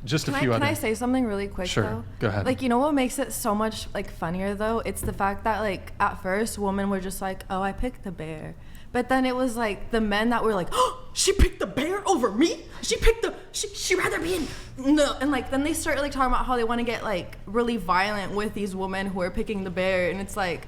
just a few other. Can I say something really quick, Sure, though? go ahead. Like, you know what makes it so much, like, funnier, though? It's the fact that, like, at first, women were just like, oh, I picked the bear. But then it was, like, the men that were like, oh, she picked the bear over me? She rather be in... No. And, like, then they started, like, talking about how they want to get, like, really violent with these women who are picking the bear. And it's, like...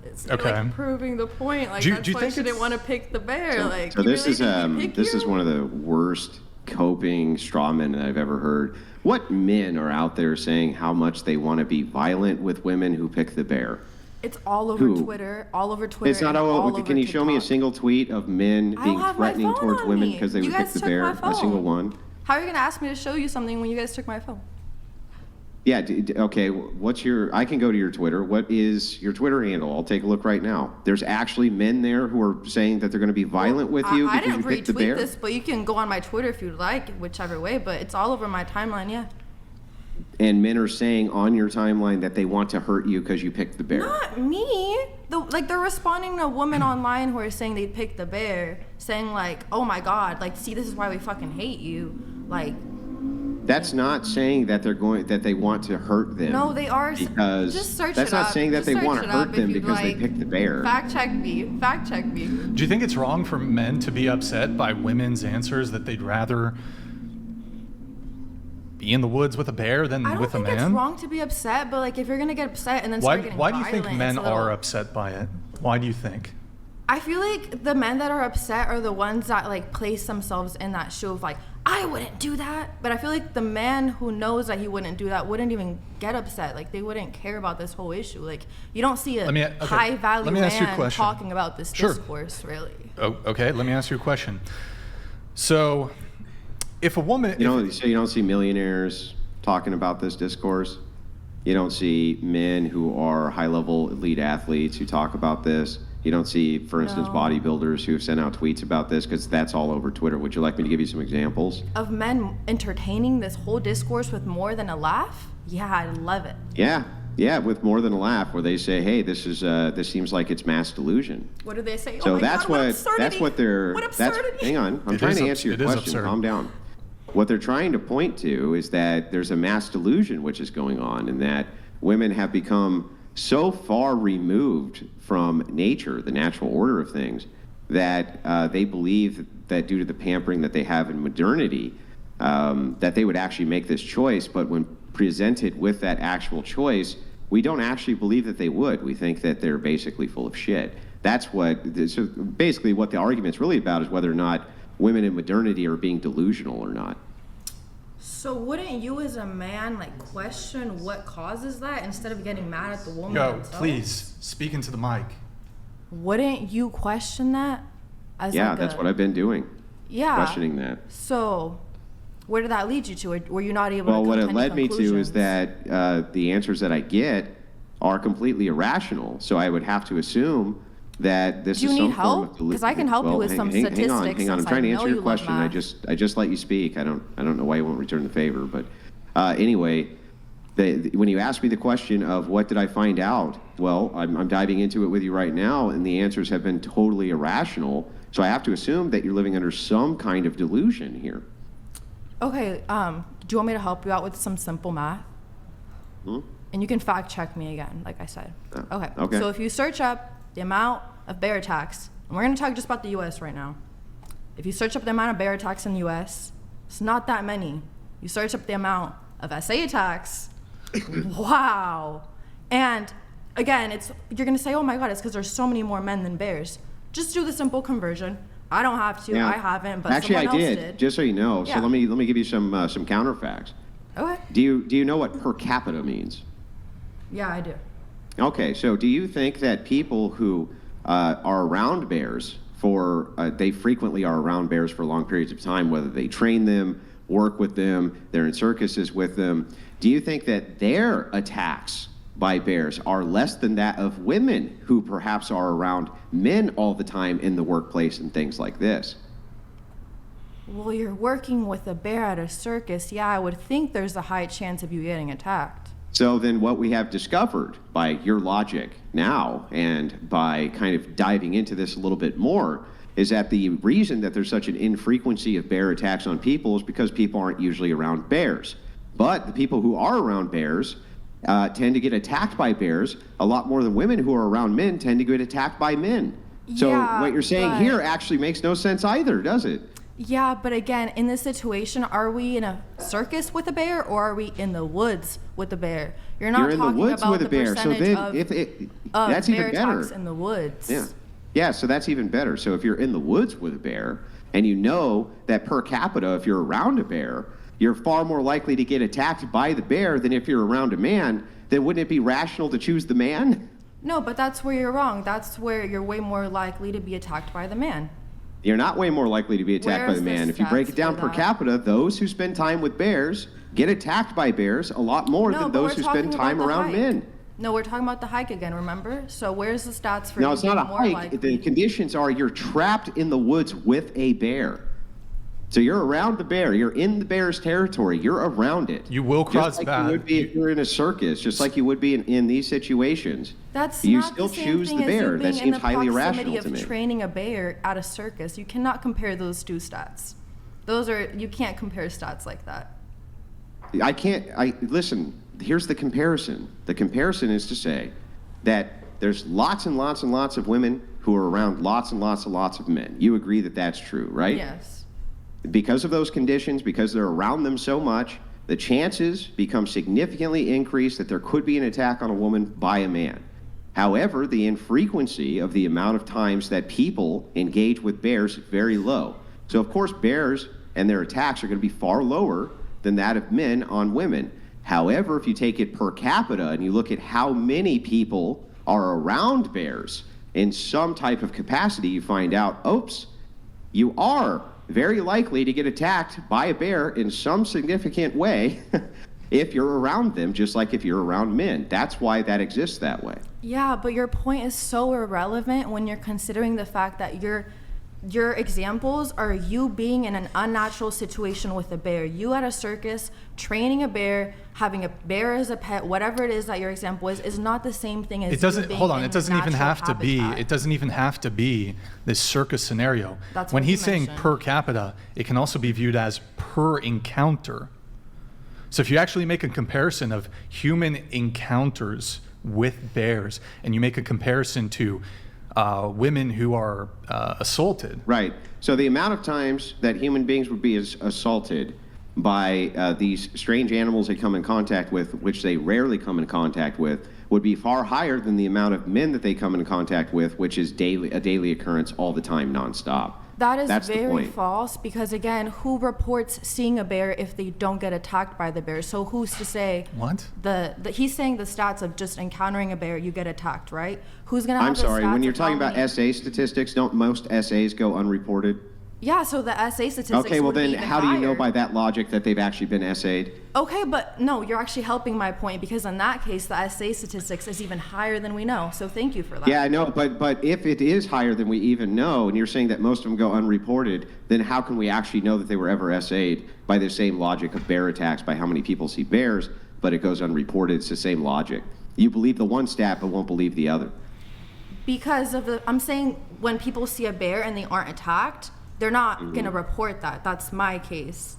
It's like proving the point. Like, that's why she didn't want to pick the bear. So this is one of the worst coping straw men that I've ever heard. What men are out there saying how much they want to be violent with women who pick the bear? It's all over Twitter. All over Twitter. It's not all over. Can you show me a single tweet of men being threatening towards women because they would pick the bear? A single one? How are you going to ask me to show you something when you guys took my phone? Yeah, okay, I can go to your Twitter. What is your Twitter handle? I'll take a look right now. There's actually men there who are saying that they're going to be violent with you because you picked the bear? I didn't retweet this, but you can go on my Twitter if you'd like, whichever way, but it's all over my timeline, yeah. And men are saying on your timeline that they want to hurt you because you picked the bear. Not me. They're responding to women online who are saying they picked the bear, saying like, oh my God, like, see, this is why we fucking hate you. Like... That's not saying that they want to hurt them. No, they are. Because just search that's it up. Not saying that just they want to hurt them because they picked the bear. Fact check me. Do you think it's wrong for men to be upset by women's answers that they'd rather be in the woods with a bear than with a man? I don't think it's wrong to be upset, but like if you're gonna get upset and then start getting why violent, do you think men are upset by it? Why do you think? I feel like the men that are upset are the ones that like place themselves in that shoe of like, I wouldn't do that. But I feel like the man who knows that he wouldn't do that wouldn't even get upset. Like they wouldn't care about this whole issue. Like you don't see a high value man talking about this discourse, really. Oh, okay, let me ask you a question. So if a woman... You don't see millionaires talking about this discourse. You don't see men who are high-level elite athletes who talk about this. You don't see, for instance, bodybuilders who have sent out tweets about this because that's all over Twitter. Would you like me to give you some examples? Of men entertaining this whole discourse with more than a laugh? Yeah, I love it. Yeah, with more than a laugh, where they say, "Hey, this seems like it's mass delusion." What do they say? So oh that's God, what they're. What absurdity? Hang on, I'm trying to answer your question. Calm down. What they're trying to point to is that there's a mass delusion which is going on, and that women have become so far removed from nature, the natural order of things, that they believe that due to the pampering that they have in modernity, that they would actually make this choice. But when presented with that actual choice, we don't actually believe that they would. We think that they're basically full of shit. So basically what the argument's really about is whether or not women in modernity are being delusional or not. So wouldn't you as a man like question what causes that instead of getting mad at the woman themselves? Please, speak into the mic. Wouldn't you question that? That's what I've been doing. Yeah. Questioning that. So where did that lead you to? Or were you not able to come to what any it led me conclusions? to is that the answers that I get are completely irrational. So I would have to assume that this is some form of delusion. Do you need help? Because I can help you with some statistics. Hang on. I'm trying to answer your question. I just let you speak. I don't know why you won't return the favor. But anyway, when you ask me the question of what did I find out, well, I'm diving into it with you right now, and the answers have been totally irrational. So I have to assume that you're living under some kind of delusion here. Okay. Do you want me to help you out with some simple math? And you can fact check me again, like I said. Okay. So if you search up the amount of bear attacks, and we're going to talk just about the U.S. right now. If you search up the amount of bear attacks in the U.S., it's not that many. You search up the amount of SA attacks, wow. And again, you're going to say, oh my God, it's because there's so many more men than bears. Just do the simple conversion. I don't have to. I haven't, but actually someone else did. Just so you know. Yeah. So let me give you some counterfacts. Okay. Do you know what per capita means? Yeah, I do. Okay, so do you think that people who are around bears they frequently are around bears for long periods of time, whether they train them, work with them, they're in circuses with them, do you think that their attacks by bears are less than that of women who perhaps are around men all the time in the workplace and things like this? Well, you're working with a bear at a circus. Yeah, I would think there's a high chance of you getting attacked. So then what we have discovered by your logic now and by kind of diving into this a little bit more is that the reason that there's such an infrequency of bear attacks on people is because people aren't usually around bears. But the people who are around bears tend to get attacked by bears a lot more than women who are around men tend to get attacked by men. So what you're saying here actually makes no sense either, does it? Yeah, but again, in this situation, are we in a circus with a bear or are we in the woods with a bear? You're not talking about the percentage of that's bear even better. attacks in the woods. Yeah, so that's even better. So if you're in the woods with a bear and you know that per capita, if you're around a bear, you're far more likely to get attacked by the bear than if you're around a man, then wouldn't it be rational to choose the man? No, but that's where you're wrong. That's where you're way more likely to be attacked by the man. You're not way more likely to be attacked by the man. If you break it down per capita, those who spend time with bears get attacked by bears a lot more than those who spend time around men. No, we're talking about the hike again, remember? So where's the stats for No, it's not a hike. The conditions are you're trapped in the woods with a bear. So you're around the bear. You're in the bear's territory. You're around it. You will cross that. You would be if you're in a circus, just like you would be in these situations. You still choose the bear. That seems highly irrational to me. Training a bear at a circus, you cannot compare those two stats. You can't compare stats like that. Listen, here's the comparison. The comparison is to say that there's lots and lots and lots of women who are around lots and lots and lots of men. You agree that that's true, right? Yes. Because of those conditions, because they're around them so much, the chances become significantly increased that there could be an attack on a woman by a man. However, the infrequency of the amount of times that people engage with bears is very low. So of course, bears and their attacks are going to be far lower than that of men on women. However, if you take it per capita and you look at how many people are around bears in some type of capacity, you find out, oops, you are very likely to get attacked by a bear in some significant way if you're around them, just like if you're around men. That's why that exists that way. Yeah, but your point is so irrelevant when you're considering the fact that your examples are you being in an unnatural situation with a bear. You at a circus, training a bear, having a bear as a pet, whatever it is that your example is not the same thing as it doesn't being hold on, in it doesn't even have natural to be habitat. it doesn't even have to be this circus scenario. That's when what he's you saying mentioned. per capita, it can also be viewed as per encounter. So if you actually make a comparison of human encounters with bears and you make a comparison to women who are assaulted. Right. So the amount of times that human beings would be assaulted by these strange animals they come in contact with, which they rarely come in contact with, would be far higher than the amount of men that they come in contact with, which is a daily occurrence all the time, nonstop. That's very false because, again, who reports seeing a bear if they don't get attacked by the bear? So who's to say? What? He's saying the stats of just encountering a bear, you get attacked, right? Who's going to have I'm the sorry, stats when you're of talking how about many- SA statistics, don't most SAs go unreported? Yeah, so the SA statistics Okay, well would be then even how do you know higher. by that logic that they've actually been SA'd? Okay, but no, you're actually helping my point because in that case, the SA statistics is even higher than we know. So thank you for that. Yeah, I know, but if it is higher than we even know, and you're saying that most of them go unreported, then how can we actually know that they were ever SA'd by the same logic of bear attacks, by how many people see bears, but it goes unreported? It's the same logic. You believe the one stat, but won't believe the other. Because I'm saying when people see a bear and they aren't attacked, they're not going to report that. That's my case.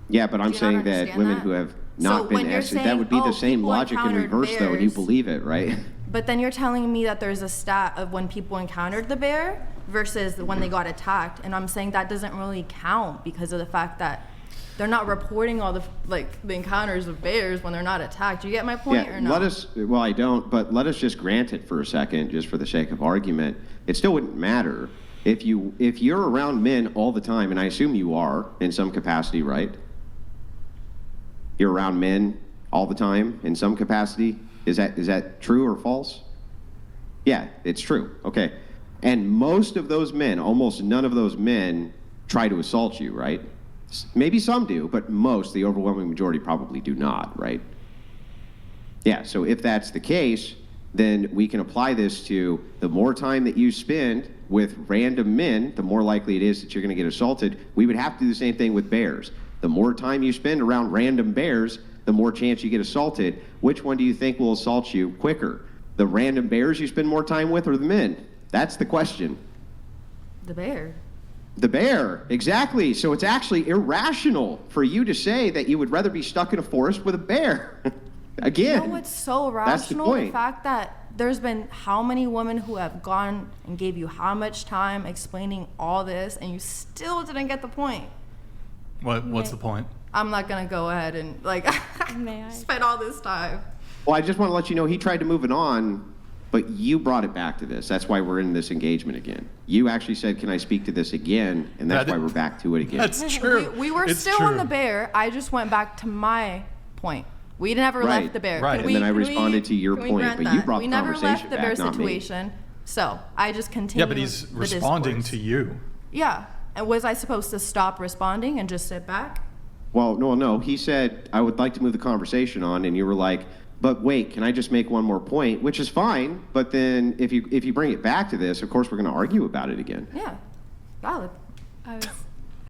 Yeah, but I'm Do you not saying that understand women that? who have So not when been you're SA'd, that saying, would be the same people logic in encountered reverse, though, and you bears- believe it, right? But then you're telling me that there's a stat of when people encountered the bear versus when they got attacked. And I'm saying that doesn't really count because of the fact that they're not reporting all the encounters of bears when they're not attacked. Do you get my point or no? Well, I don't, but let us just grant it for a second, just for the sake of argument. It still wouldn't matter if you're around men all the time, and I assume you are in some capacity, right? You're around men all the time in some capacity. Is that true or false? Yeah, it's true. Okay. And most of those men, almost none of those men try to assault you, right? Maybe some do, but most, the overwhelming majority, probably do not, right? Yeah, so if that's the case, then we can apply this to the more time that you spend with random men, the more likely it is that you're going to get assaulted. We would have to do the same thing with bears. The more time you spend around random bears, the more chance you get assaulted. Which one do you think will assault you quicker? The random bears you spend more time with or the men? That's the question. The bear. The bear, exactly. So it's actually irrational for you to say that you would rather be stuck in a forest with a bear. Again, you know what's so rational? that's the point. The fact that there's been how many women who have gone and gave you how much time explaining all this, and you still didn't get the point. What's the point? I'm not gonna go ahead and spend all this time. Well, I just want to let you know he tried to move it on, but you brought it back to this. That's why we're in this engagement again. You actually said, "Can I speak to this again?" And that's why we're back to it again. That's true. We were still on the bear. I just went back to my point. We never left the bear. Right. And then I responded to your point, but you brought the conversation back, not me. We never left the bear situation, so I just continued. Yeah, but he's responding to you. Yeah. And was I supposed to stop responding and just sit back? Well, no. He said, "I would like to move the conversation on," and you were like, "But wait, can I just make one more point?" Which is fine, but then if you bring it back to this, of course we're going to argue about it again. Yeah, valid. I was